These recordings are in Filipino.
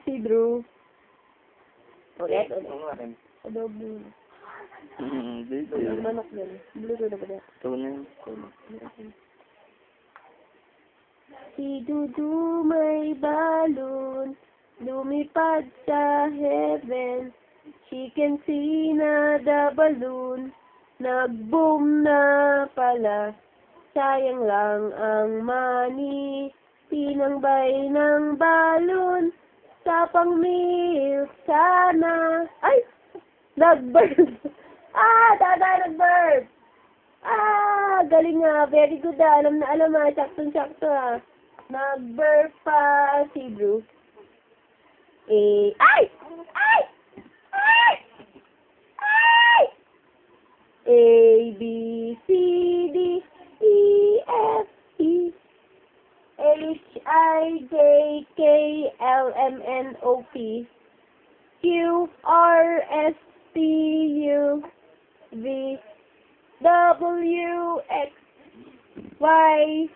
si Drew. Ulit. Adobo. Dito Ano yun. manok yan? Bluto na ba yan? Ito na yun. Si Dudu may balon, lumipad sa heaven. She can see na the balloon, nag-boom na pala. Sayang lang ang money, tinangbay ng balon. Sa pang-milk sana. Ay! Nag-bird! Nag-bird! Galing nga. Very good Alam na alam Saktong-sakto Nag-bird pa si Bruce. Ay! Ay! Ay! Ay! A, B, C, D, E, F, E, H, I, J, K, L, M, N, O, P, Q, R, S, T, U, V, W, X, Y,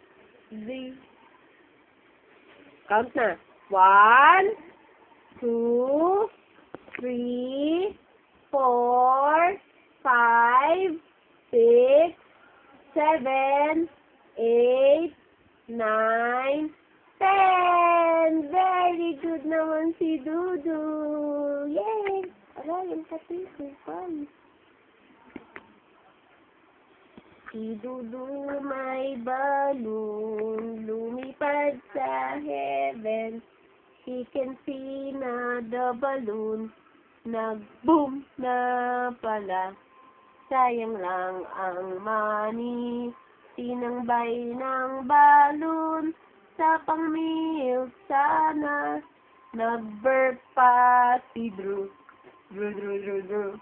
Z. Count na. 1, 2, 3, 4, 5, 6, 7, 8, 9, 10. Very good naman si Dudu. Yay! Yung katisip. Fun. Si Dudu may balloon, lumipad sa heaven. He can see na the balloon, nag-boom na pala. Sayang lang ang money, tinangbay ng balloon. Sa pang-milk sana, nag-burp pa si Drew. Drew.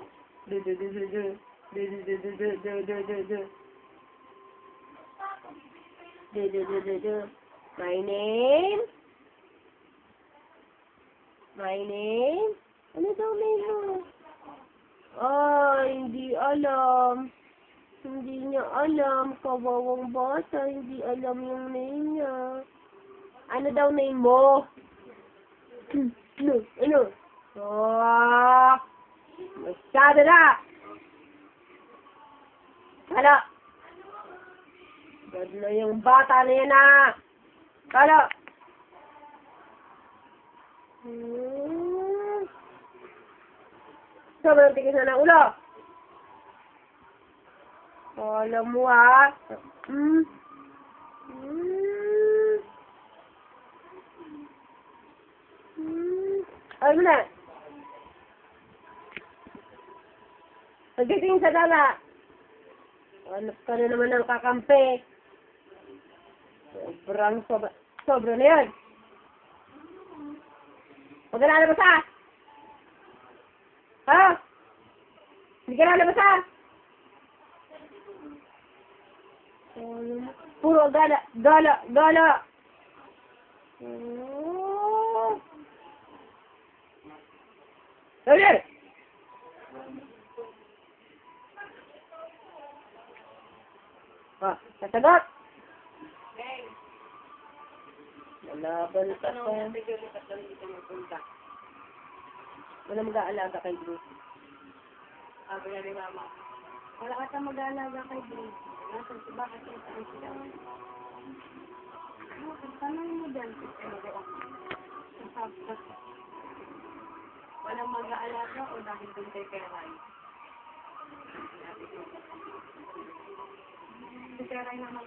My name? Ano daw name mo? Hindi alam. Hindi niya alam. Kawawang bata. Hindi alam yung name niya. Ano daw name mo? Ano? Masyado na! Hala! Bad na yung bata na yan Hala! Sobrang tigis na ng ulo. Alam mo Alam mo na. Pagdating sa dala. Hanap ka na naman ng kakampi. Sobra na yan. Huwag ka na labas Hindi ka na labas Puro gala. Louder! Sasagot! Lalaban ka pa. Wala mag-aalaga kay Bruce. Sabi na ni Mama, wala ka tayong mag-aalaga kay Bruce. Nasaan si bakit yung saan siya? Tanong mo dyan. Walang mag-aalaga o dahil doon kay Keray? Si Keray naman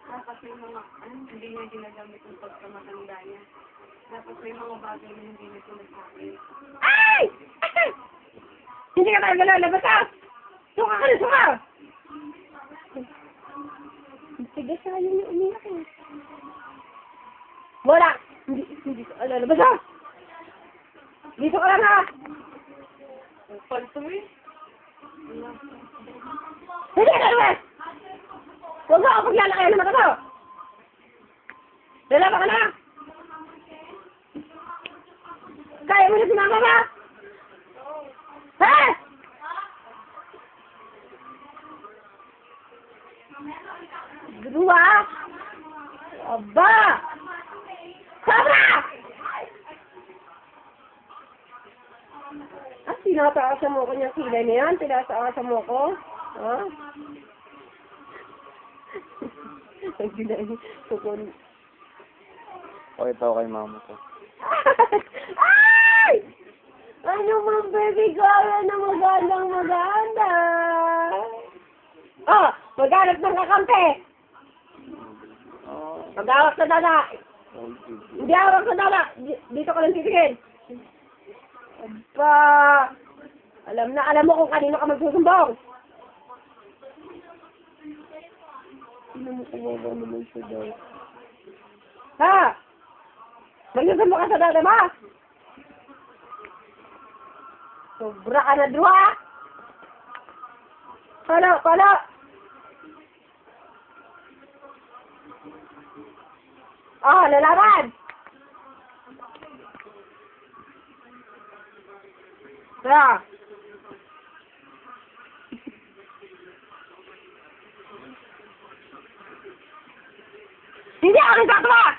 dapat may mga, hindi niya ginagamit yung pagkamatanda niya. Dapat may mga bagay na hindi niya tumasabi. Ay! Hindi ka talaga lalabas Suka ka na, suka! Tigas na yun yung umiyak Wala! Hindi ka lalabas Dito ka lang Palto Hindi ka lalabas! Huwag mo ako paglalakay ng mata ko! Lalabas ka na! Kaya mo na sinama ba? Dua! Aba! Sobra! tinataasan mo ko niyang kilay na yan? Tinataasan mo ko? Ha? Ang gilay. Tukon. Pakita ko kay mama ko. Ay! Ano mang baby girl na maganda? Oh, maghanap ng kakampi. Mag-awak sa dada. Hindi awak sa dada. Dito ka lang titigil. Aba. Alam mo kung kanino ka magsusumbong. Sino mo kumawa naman siya daw? Ha? Magsusumbong ka sa dada mo? Sobra ka na duwa. Palo. Oh, lalaban. Kaya. Hindi ako nagkakawa.